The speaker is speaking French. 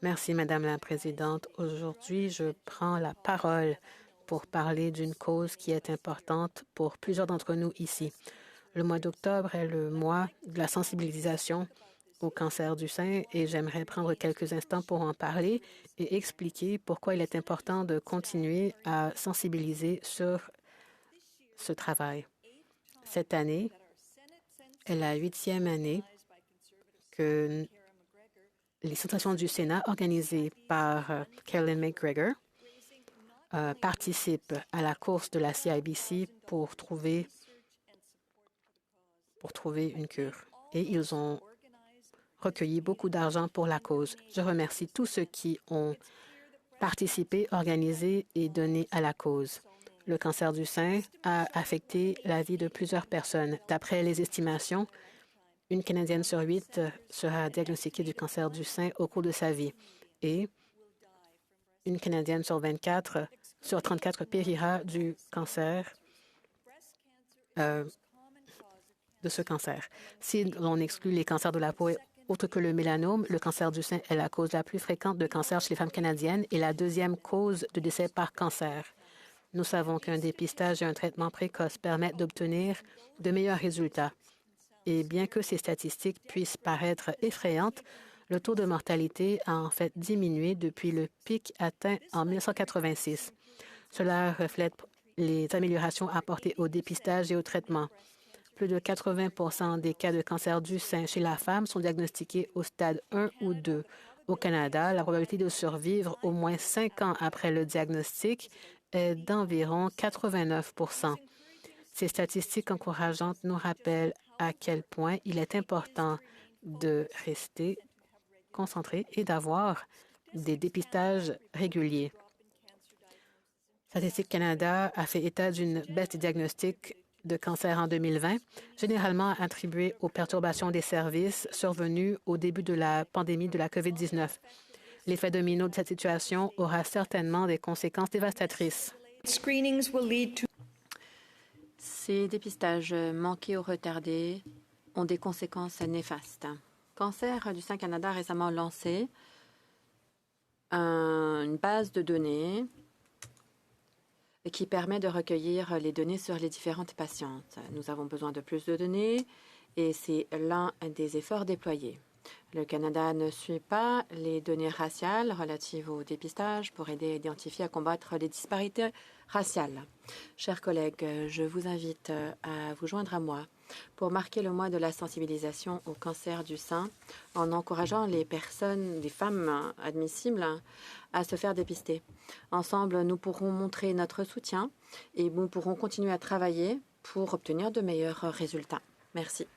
Merci, Madame la Présidente. Aujourd'hui, je prends la parole pour parler d'une cause qui est importante pour plusieurs d'entre nous ici. Le mois d'octobre est le mois de la sensibilisation au cancer du sein et j'aimerais prendre quelques instants pour en parler et expliquer pourquoi il est important de continuer à sensibiliser sur ce travail. Cette année est la 8e année que les sensations du Sénat organisées par Carolyn McGregor participent à la course de la CIBC pour trouver une cure. Et ils ont recueilli beaucoup d'argent pour la cause. Je remercie tous ceux qui ont participé, organisé et donné à la cause. Le cancer du sein a affecté la vie de plusieurs personnes. D'après les estimations, une Canadienne sur 8 sera diagnostiquée du cancer du sein au cours de sa vie et une Canadienne sur 34 périra du cancer, de ce cancer. Si l'on exclut les cancers de la peau autres que le mélanome, le cancer du sein est la cause la plus fréquente de cancer chez les femmes canadiennes et la deuxième cause de décès par cancer. Nous savons qu'un dépistage et un traitement précoce permettent d'obtenir de meilleurs résultats. Et bien que ces statistiques puissent paraître effrayantes, le taux de mortalité a en fait diminué depuis le pic atteint en 1986. Cela reflète les améliorations apportées au dépistage et au traitement. Plus de 80 des cas de cancer du sein chez la femme sont diagnostiqués au stade 1 ou 2. Au Canada, la probabilité de survivre au moins 5 ans après le diagnostic est d'environ 89 . Ces statistiques encourageantes nous rappellent à quel point il est important de rester concentré et d'avoir des dépistages réguliers. Statistique Canada a fait état d'une baisse des diagnostics de cancer en 2020, généralement attribuée aux perturbations des services survenues au début de la pandémie de la COVID-19. L'effet domino de cette situation aura certainement des conséquences dévastatrices. Ces dépistages manqués ou retardés ont des conséquences néfastes. Cancer du sein Canada a récemment lancé une base de données qui permet de recueillir les données sur les différentes patientes. Nous avons besoin de plus de données et c'est l'un des efforts déployés. Le Canada ne suit pas les données raciales relatives au dépistage pour aider à identifier et à combattre les disparités raciales. Chers collègues, je vous invite à vous joindre à moi pour marquer le mois de la sensibilisation au cancer du sein en encourageant les femmes admissibles à se faire dépister. Ensemble, nous pourrons montrer notre soutien et nous pourrons continuer à travailler pour obtenir de meilleurs résultats. Merci.